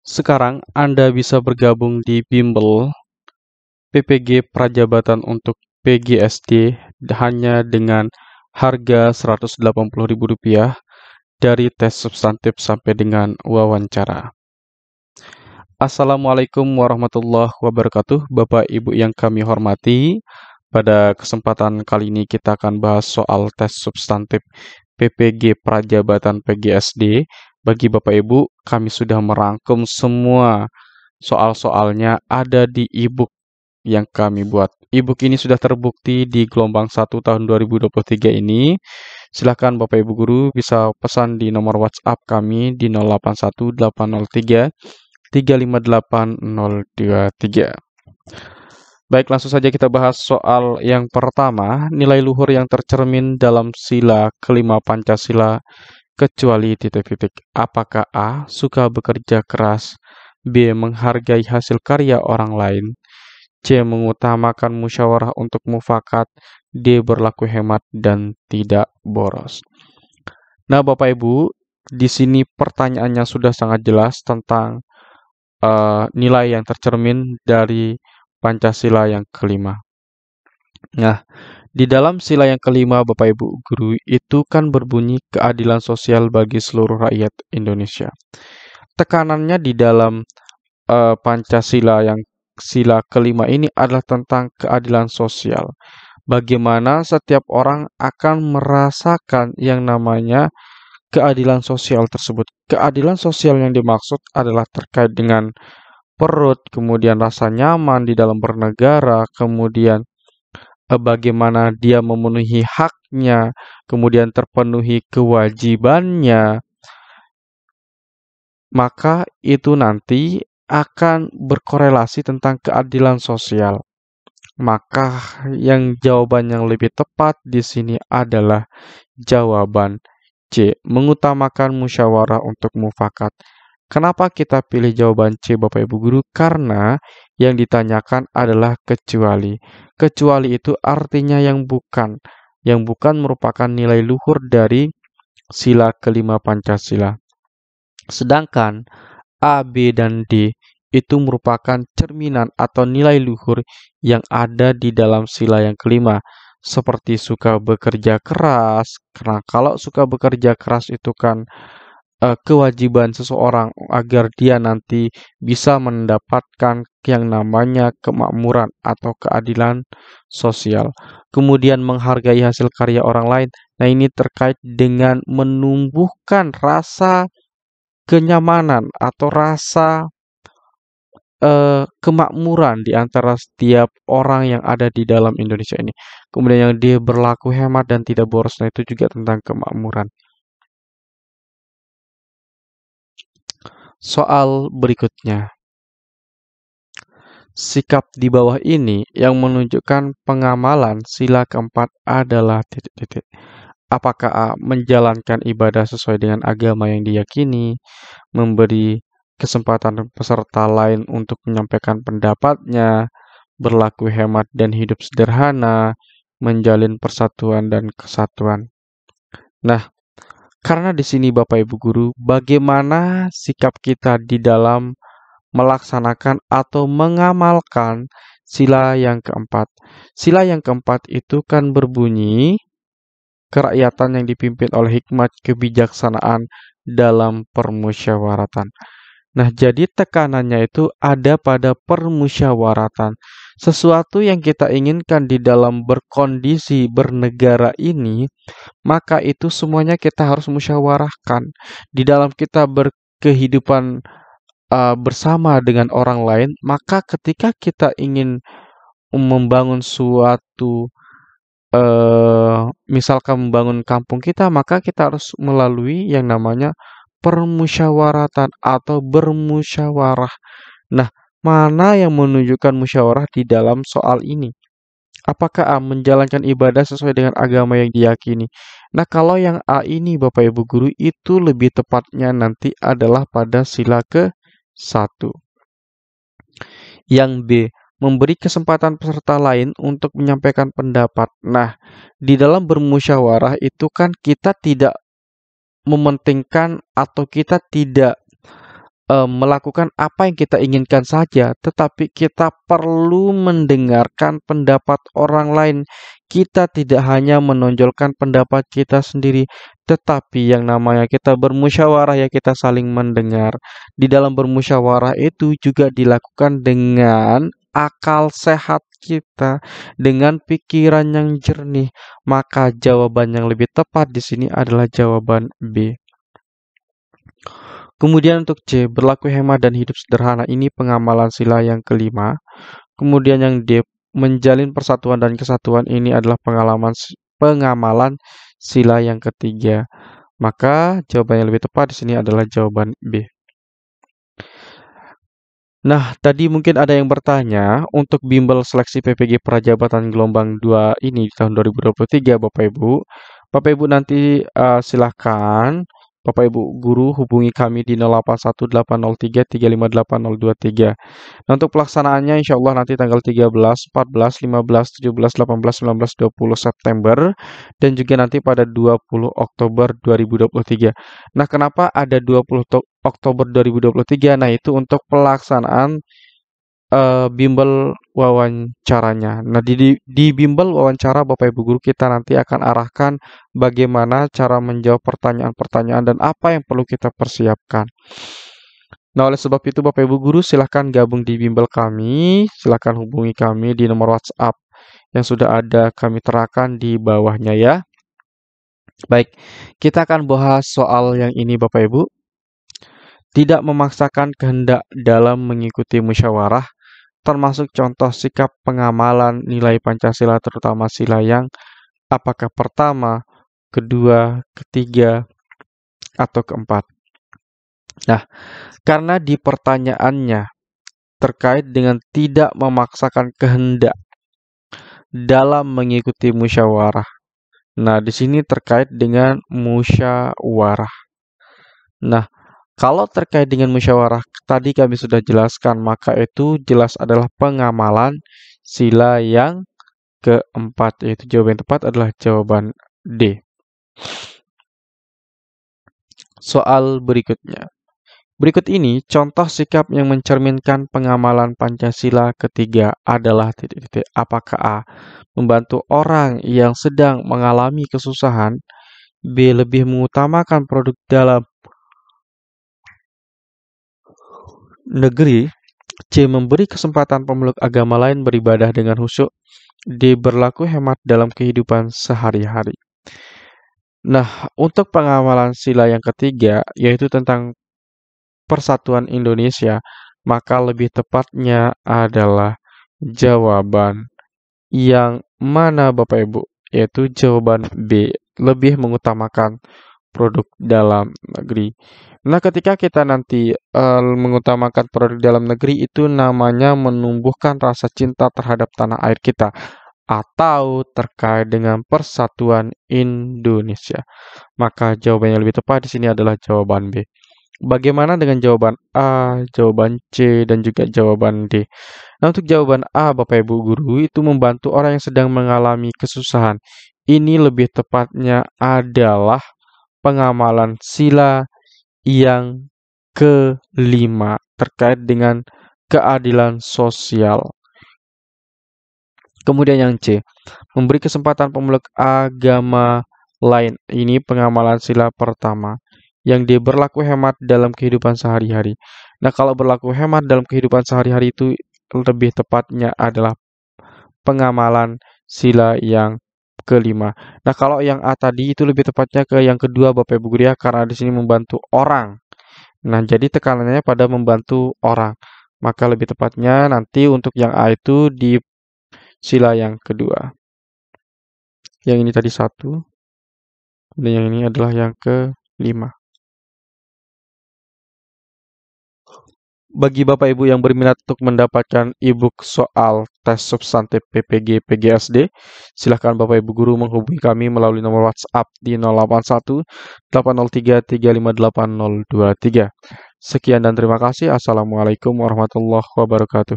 Sekarang Anda bisa bergabung di bimbel PPG Prajabatan untuk PGSD hanya dengan harga Rp180.000 dari tes substantif sampai dengan wawancara. Assalamualaikum warahmatullahi wabarakatuh, Bapak Ibu yang kami hormati. Pada kesempatan kali ini kita akan bahas soal tes substantif PPG Prajabatan PGSD. Bagi Bapak Ibu, kami sudah merangkum semua soal-soalnya ada di e-book yang kami buat. E-book ini sudah terbukti di gelombang 1 tahun 2023 ini. Silakan Bapak Ibu Guru bisa pesan di nomor WhatsApp kami di 081803 358 023. Baik, langsung saja kita bahas soal yang pertama, nilai luhur yang tercermin dalam sila kelima Pancasila kecuali titik-titik. Apakah A. Suka bekerja keras, B. Menghargai hasil karya orang lain, C. Mengutamakan musyawarah untuk mufakat, D. Berlaku hemat dan tidak boros. Nah, Bapak Ibu, di sini pertanyaannya sudah sangat jelas tentang nilai yang tercermin dari Pancasila yang kelima. Nah, di dalam sila yang kelima, Bapak Ibu Guru, itu kan berbunyi keadilan sosial bagi seluruh rakyat Indonesia. Tekanannya di dalam Pancasila yang sila kelima ini adalah tentang keadilan sosial. Bagaimana setiap orang akan merasakan yang namanya keadilan sosial tersebut. Keadilan sosial yang dimaksud adalah terkait dengan perut, kemudian rasa nyaman di dalam bernegara, kemudian bagaimana dia memenuhi haknya, kemudian terpenuhi kewajibannya, maka itu nanti akan berkorelasi tentang keadilan sosial. Maka yang jawaban yang lebih tepat di sini adalah jawaban C, mengutamakan musyawarah untuk mufakat. Kenapa kita pilih jawaban C, Bapak Ibu Guru? Karena yang ditanyakan adalah kecuali. Kecuali itu artinya yang bukan merupakan nilai luhur dari sila kelima Pancasila. Sedangkan A, B, dan D itu merupakan cerminan atau nilai luhur yang ada di dalam sila yang kelima. Seperti suka bekerja keras, karena kalau suka bekerja keras itu kan kewajiban seseorang agar dia nanti bisa mendapatkan yang namanya kemakmuran atau keadilan sosial. Kemudian menghargai hasil karya orang lain. Nah, ini terkait dengan menumbuhkan rasa kenyamanan atau rasa kemakmuran di antara setiap orang yang ada di dalam Indonesia ini. Kemudian yang dia berlaku hemat dan tidak boros, nah itu juga tentang kemakmuran. Soal berikutnya. Sikap di bawah ini yang menunjukkan pengamalan sila keempat adalah titik-titik. Apakah A. Menjalankan ibadah sesuai dengan agama yang diyakini, memberi kesempatan peserta lain untuk menyampaikan pendapatnya, berlaku hemat dan hidup sederhana, menjalin persatuan dan kesatuan. Nah, karena di sini Bapak Ibu Guru, bagaimana sikap kita di dalam melaksanakan atau mengamalkan sila yang keempat. Sila yang keempat itu kan berbunyi kerakyatan yang dipimpin oleh hikmat kebijaksanaan dalam permusyawaratan. Nah, jadi tekanannya itu ada pada permusyawaratan. Sesuatu yang kita inginkan di dalam berkondisi bernegara ini, maka itu semuanya kita harus musyawarahkan. Di dalam kita berkehidupan bersama dengan orang lain, maka ketika kita ingin membangun suatu, misalkan membangun kampung kita, maka kita harus melalui yang namanya permusyawaratan atau bermusyawarah. Nah, mana yang menunjukkan musyawarah di dalam soal ini? Apakah A. Menjalankan ibadah sesuai dengan agama yang diyakini? Nah, kalau yang A ini Bapak Ibu Guru itu lebih tepatnya nanti adalah pada sila ke-1. Yang B. Memberi kesempatan peserta lain untuk menyampaikan pendapat. Nah, di dalam bermusyawarah itu kan kita tidak mementingkan atau kita tidak melakukan apa yang kita inginkan saja, tetapi kita perlu mendengarkan pendapat orang lain. Kita tidak hanya menonjolkan pendapat kita sendiri, tetapi yang namanya kita bermusyawarah ya kita saling mendengar. Di dalam bermusyawarah itu juga dilakukan dengan akal sehat kita, dengan pikiran yang jernih. Maka jawaban yang lebih tepat di sini adalah jawaban B. Kemudian untuk C, berlaku hemat dan hidup sederhana ini pengamalan sila yang kelima. Kemudian yang D, menjalin persatuan dan kesatuan ini adalah pengamalan sila yang ketiga. Maka jawaban yang lebih tepat di sini adalah jawaban B. Nah, tadi mungkin ada yang bertanya untuk bimbel seleksi PPG Prajabatan gelombang 2 ini di tahun 2023 Bapak Ibu. Bapak Ibu nanti silahkan Bapak Ibu guru hubungi kami di 081803358023. Nah, untuk pelaksanaannya insya Allah nanti tanggal 13, 14, 15, 17, 18, 19, 20 September dan juga nanti pada 20 Oktober 2023. Nah, kenapa ada 20 Oktober 2023? Nah, itu untuk pelaksanaan bimbel wawancaranya. Nah, di bimbel wawancara Bapak Ibu guru kita nanti akan arahkan bagaimana cara menjawab pertanyaan-pertanyaan dan apa yang perlu kita persiapkan. Nah, oleh sebab itu Bapak Ibu guru silahkan gabung di bimbel kami, silahkan hubungi kami di nomor WhatsApp yang sudah ada kami terakan di bawahnya ya. Baik, kita akan bahas soal yang ini Bapak Ibu. Tidak memaksakan kehendak dalam mengikuti musyawarah, termasuk contoh sikap pengamalan nilai Pancasila terutama sila yang apakah pertama, kedua, ketiga, atau keempat. Nah, karena di pertanyaannya terkait dengan tidak memaksakan kehendak dalam mengikuti musyawarah. Nah, di sini terkait dengan musyawarah. Nah, kalau terkait dengan musyawarah, tadi kami sudah jelaskan, maka itu jelas adalah pengamalan sila yang keempat, yaitu jawaban yang tepat adalah jawaban D. Soal berikutnya. Berikut ini contoh sikap yang mencerminkan pengamalan Pancasila ketiga adalah titik-titik. Apakah A. Membantu orang yang sedang mengalami kesusahan, B. Lebih mengutamakan produk dalam negeri, C. Memberi kesempatan pemeluk agama lain beribadah dengan khusyuk, D. Berlaku hemat dalam kehidupan sehari-hari. Nah, untuk pengamalan sila yang ketiga, yaitu tentang persatuan Indonesia, maka lebih tepatnya adalah jawaban yang mana Bapak Ibu? Yaitu jawaban B, lebih mengutamakan produk dalam negeri. Nah, ketika kita nanti mengutamakan produk dalam negeri itu namanya menumbuhkan rasa cinta terhadap tanah air kita atau terkait dengan persatuan Indonesia. Maka jawaban yang lebih tepat di sini adalah jawaban B. Bagaimana dengan jawaban A, jawaban C, dan juga jawaban D? Nah, untuk jawaban A, Bapak Ibu guru, itu membantu orang yang sedang mengalami kesusahan. Ini lebih tepatnya adalah pengamalan sila yang kelima terkait dengan keadilan sosial. Kemudian yang C, memberi kesempatan pemeluk agama lain. Ini pengamalan sila pertama. Yang D, berlaku hemat dalam kehidupan sehari-hari. Nah, kalau berlaku hemat dalam kehidupan sehari-hari itu lebih tepatnya adalah pengamalan sila yang kelima. Nah, kalau yang A tadi itu lebih tepatnya ke yang kedua Bapak Ibu guru ya, karena di sini membantu orang. Nah, jadi tekanannya pada membantu orang. Maka lebih tepatnya nanti untuk yang A itu di sila yang kedua. Yang ini tadi 1, dan yang ini adalah yang ke-5. Bagi Bapak Ibu yang berminat untuk mendapatkan e-book soal tes substantif PPG PGSD, silakan Bapak Ibu guru menghubungi kami melalui nomor WhatsApp di 081 803 358 023. Sekian dan terima kasih. Assalamualaikum warahmatullahi wabarakatuh.